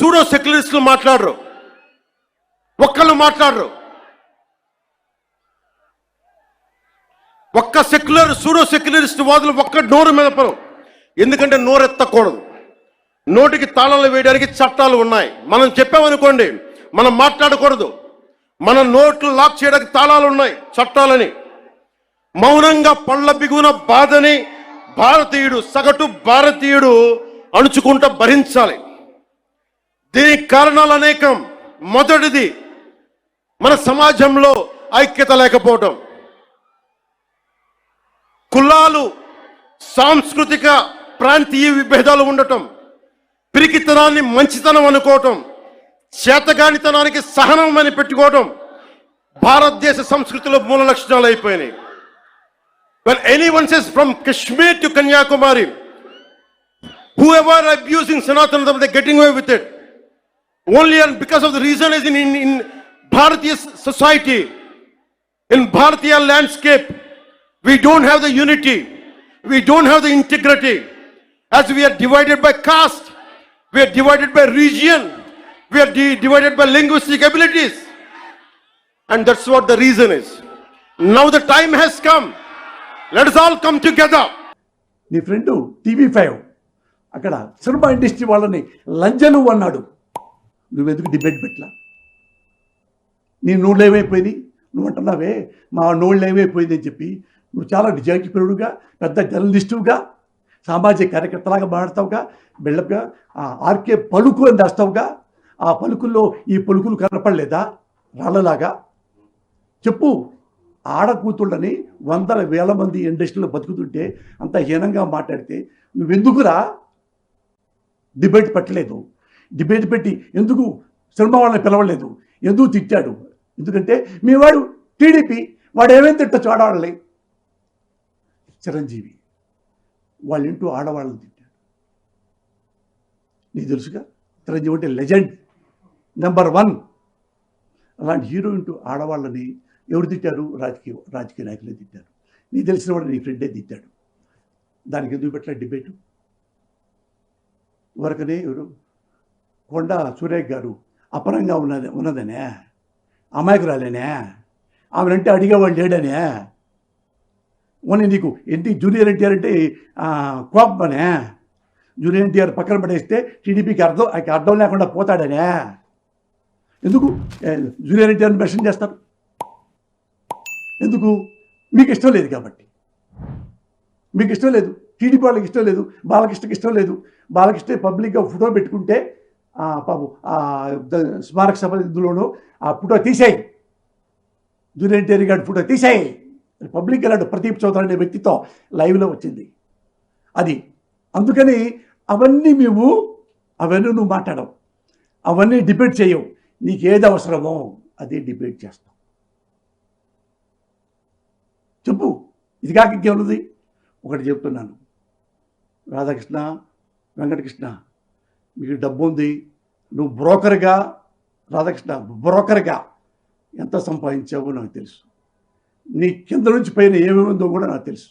Pseudo సెక్యులరిస్టులు మాట్లాడరు, ఒక్కళ్ళు మాట్లాడరు. ఒక్క సూడో సెక్యులరిస్ట్ వాదులు ఒక్క నోరు మెదపరు. ఎందుకంటే నోరెత్తకూడదు, నోటికి తాళాలు వేయడానికి చట్టాలు ఉన్నాయి. మనం చెప్పామనుకోండి, మనం మాట్లాడకూడదు, మన నోట్లు లాక్ చేయడానికి తాళాలు ఉన్నాయి, చట్టాలని. మౌనంగా పళ్ళ బిగున బాధని భారతీయుడు, సగటు భారతీయుడు అణుచుకుంటూ భరించాలి. దీనికి కారణాలు అనేకం. మొదటిది, మన సమాజంలో ఐక్యత లేకపోవటం, కులాలు, సాంస్కృతిక ప్రాంతీయ విభేదాలు ఉండటం, పిరికితనాన్ని మంచితనం అనుకోవటం, చేతగానితనానికి సహనం అని పెట్టుకోవటం భారతదేశ సంస్కృతిలో మూల లక్షణాలు అయిపోయినాయి. When anyone says from Kashmir to Kanyakumari, whoever are abusing Sanatana, they're getting away with it. Only and because of the reason is in Bharatiya society, in Bharatiya landscape, we don't have the unity, we don't have the integrity. As we are divided by caste, we are divided by region, we are divided by linguistic abilities. And that's what the reason is. Now the time has come. Let us all come together. నీ friend TV5 అక్కడ cinema industry వాళ్ళని లంజను అన్నాడు. నువ్వెందుకు debate పెట్టలా? నీ నోళ్ళు ఏమైపోయింది? నువ్వు అంటున్నావే మా నోళ్ళు ఏమైపోయింది అని చెప్పి. నువ్వు చాలా నిజాయితీపరుడుగా, పెద్ద జర్నలిస్టుగా, సామాజిక కార్యకర్తలాగా మాట్లాడతావుగా, బిళ్ళగా ఆర్కే పలుకు అని రాస్తావుగా. ఆ పలుకుల్లో ఈ పలుకులు కనపడలేదా రాళ్ళలాగా? చెప్పు. ఆడకూతుళ్ళని వందల వేల మంది ఇండస్ట్రీలో బతుకుతుంటే అంత హీనంగా మాట్లాడితే నువ్వెందుకురా డిబేట్ పెట్టలేదు? డిబేట్ పెట్టి ఎందుకు సినిమా వాళ్ళని పిలవలేదు? ఎందుకు తిట్టాడు? ఎందుకంటే మీ వాడు టీడీపీ, వాడు ఏమేమి తిట్టచ్చు ఆడవాళ్ళని. చిరంజీవి వాళ్ళ ఇంటూ ఆడవాళ్ళని తిట్టాడు. నీకు తెలుసుగా, చిరంజీవి అంటే లెజెండ్, నెంబర్ 1. అలాంటి హీరో ఇంటూ ఆడవాళ్ళని ఎవరు తిట్టారు? రాజకీయ నాయకులే తిట్టారు. నీకు తెలిసిన వాడు నీ ఫ్రెండే తిట్టాడు. దానికి ఎందుకు పెట్టలే డిబేటు? వరకనే ఎవరు కొండ సురేఖ్ గారు అపరంగా ఉన్నదనే, అమాయకురాలేనే, ఆమెనంటే అడిగేవాళ్ళు లేడనే, ఓన్లీ నీకు జూనియర్ ఎన్టీఆర్ అంటే కోపమనే, జూనియర్ ఎన్టీఆర్ పక్కన పడేస్తే టీడీపీకి అర్థం లేకుండా పోతాడనే. ఎందుకు జూనియర్ ఎన్టీఆర్ని మెన్షన్ చేస్తారు? ఎందుకు? మీకు ఇష్టం లేదు కాబట్టి. మీకు ఇష్టం లేదు, టీడీపీ వాళ్ళకి ఇష్టం లేదు, బాలకృష్ణకి ఇష్టం లేదు. బాలకృష్ణ పబ్లిక్గా ఫోటో పెట్టుకుంటే పాపం స్మారక సభ ఇందులోనూ ఆ ఫోటో తీసేయి, జూనియర్ ఎన్టీఆర్ గారి ఫోటో తీసేయి. పబ్లిక్ వెళ్ళాడు. ప్రదీప్ చౌదరి అనే వ్యక్తితో లైవ్లో వచ్చింది అది. అందుకని అవన్నీ నువ్వు మాట్లాడవు, అవన్నీ డిబేట్ చేయవు. నీకు ఏది అవసరమో అదే డిబేట్ చేస్తావు. చెప్పు. ఇది కాక ఇంకేమున్నది? ఒకటి చెప్తున్నాను, రాధాకృష్ణ, వెంకటకృష్ణ, మీకు డబ్బు ఉంది, నువ్వు బ్రోకర్గా, రాధాకృష్ణ బ్రోకర్గా ఎంత సంపాదించావో నాకు తెలుసు. నీ కింద నుంచి పైన ఏమేమి ఉందో కూడా నాకు తెలుసు.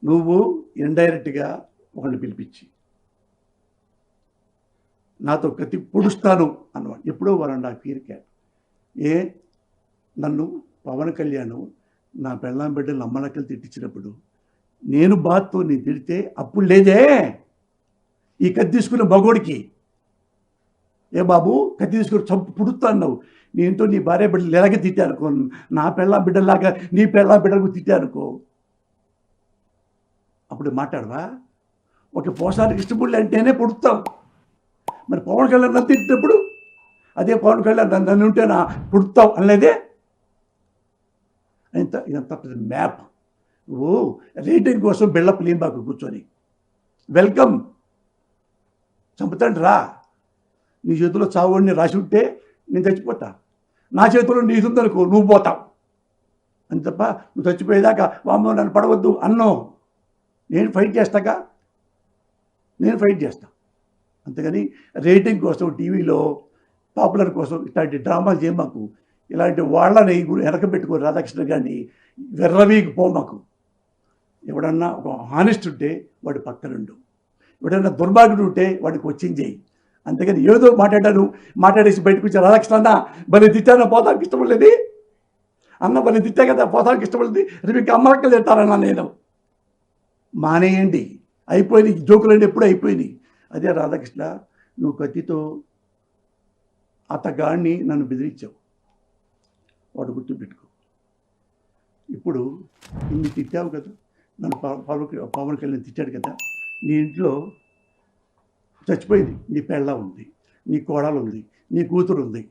నువ్వు ఇండైరెక్ట్గా ఒకరిని పిలిపించి నాతో కత్తి పొడుస్తాను అన్నవాడు. ఎప్పుడో వారు నాకు ఫీరికాడు. నన్ను పవన్ కళ్యాణ్ నా పెళ్ళాం బిడ్డలు అమ్మలక్కలు తిట్టించినప్పుడు నేను బాత్తో నీ తిడితే అప్పుడు లేదే ఈ కత్తి తీసుకున్న మగోడికి. ఏ బాబు కత్తి తీసుకుని చంపు పుడుతా అన్నావు. నేనుతో నీ భార్య బిడ్డలు ఎలాగే తిట్టానుకో, నా పెళ్ళాం బిడ్డలాగా నీ పెళ్ళాం బిడ్డలకు తిట్టానుకో, అప్పుడు మాట్లాడవా? ఒక పోసానికి ఇష్టపడి అంటేనే పుడుతావు. మరి పవన్ కళ్యాణ్ నన్ను తిట్టినప్పుడు అదే పవన్ కళ్యాణ్ నన్ను ఉంటే నా పుడతావు అనలేదే. ఇదంతా పెద్ద మ్యాప్. ఓ రేటింగ్ కోసం బిల్డప్ లీంబాకు కూర్చొని వెల్కమ్ చంపుతాండి రా. నీ చేతిలో చావుని రాసి ఉంటే నేను చచ్చిపోతా, నా చేతిలో నీది ఉందనుకో నువ్వు పోతావు అని తప్ప నువ్వు చచ్చిపోయేదాకా వామ్మో నన్ను పడవద్దు అన్నో. నేను ఫైట్ చేస్తాగా, నేను ఫైట్ చేస్తా. అంతేగాని రేటింగ్ కోసం టీవీలో పాపులర్ కోసం ఇట్లాంటి డ్రామాలు చేయమాకు. ఇలాంటి వాళ్ళని వెనకబెట్టుకో. రాధాకృష్ణ గారిని వెర్రవీకి పో మాకు. ఎవడన్నా ఒక హానెస్ట్ ఉంటే వాడు పక్కనుండు, ఎవడన్నా దుర్మార్గుడు ఉంటే వాడికి వచ్చింగ్ చేయి. అంతేగాని ఏదో మాట్లాడేసి బయటకు వచ్చి రాధాకృష్ణ అన్న భలే తిట్టానా పోతానికి ఇష్టపడలేదు, అన్న భలే తిట్టా కదా పోతానికి ఇష్టపడింది, రేపు ఇంకా అమ్మలక్కలు తింటారన్నా నేను. మానేయండి, అయిపోయినాయి జోకులండి, ఎప్పుడు అయిపోయినాయి. అదే రాధాకృష్ణ, నువ్వు కత్తితో అతగాడిని నన్ను బెదిరించావు, వాడు గుర్తుపెట్టుకో. ఇప్పుడు ఇన్ని తిట్టావు కదా, నన్ను పవన్ కళ్యాణ్ తిట్టాడు కదా, నీ ఇంట్లో చచ్చిపోయింది, నీ పెళ్ళ ఉంది, నీ కోడలు ఉంది, నీ కూతురు ఉంది,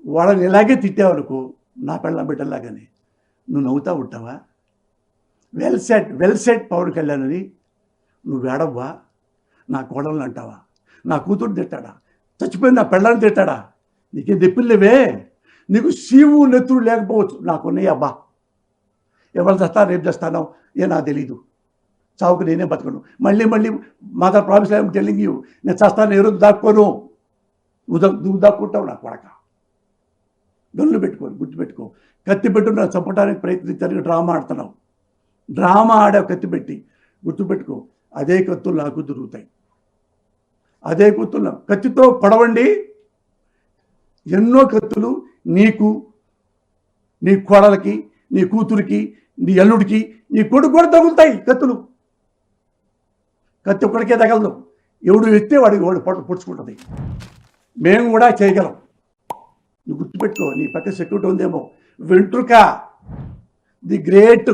వాళ్ళని ఇలాగే తిట్టావనుకో, నా పెళ్ళ బిడ్డలాగానే నువ్వు నవ్వుతా ఉంటావా? వెల్ సెట్ పవన్ కళ్యాణ్ అని నువ్వు ఏడవ్వా? నా కోడలను అంటావా? నా కూతురు తిట్టాడా? చచ్చిపోయింది నా పెళ్ళని తిట్టాడా? నీకేం తెప్పిల్లేవే, నీకు శివు నెత్తుడు లేకపోవచ్చు, నాకున్నాయి అబ్బా. ఎవరు చేస్తాను రేపు చేస్తానో నాకు తెలీదు, చావుకు నేనే బతకను. మళ్ళీ mother promise I'm telling you, నేను చేస్తాను, ఎవరు దాక్కోను, నువ్వు దాక్కుంటావు నా కొడక. గన్నులు పెట్టుకోను, గుర్తుపెట్టుకో. కత్తి పెట్టు నా చంపడానికి ప్రయత్నించాలని డ్రామా ఆడుతున్నావు, డ్రామా ఆడావు కత్తి పెట్టి, గుర్తుపెట్టుకో. అదే కత్తులు నాకు దొరుకుతాయి, అదే కత్తులు కత్తితో పడవండి. ఎన్నో కత్తులు నీకు, నీ కోడలకి, నీ కూతురికి, నీ అల్లుడికి, నీ కొడుకు కూడా తగులుతాయి కత్తులు. కత్తి ఒక్కడికే తగలదు, ఎవడు ఎత్తే వాడికి పొడుచుకుంటుంది. మేము కూడా చేయగలం, నువ్వు గుర్తుపెట్టుకో. నీ పక్క సెక్యూరిటీ ఉందేమో, వెంట్రుక ది గ్రేట్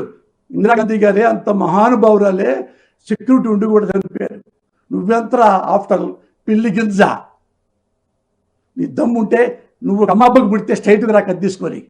ఇందిరాగాంధీ గారే అంత మహానుభావురాలే సెక్యూరిటీ ఉండి కూడా చనిపోయారు. నువ్వెంతరా ఆఫ్టర్ పిల్లి గింజ? నీ దమ్ముంటే నువ్వు అమ్మాబ్బకు పుడితే స్ట్రైట్గా రా కత్తి తీసుకొని.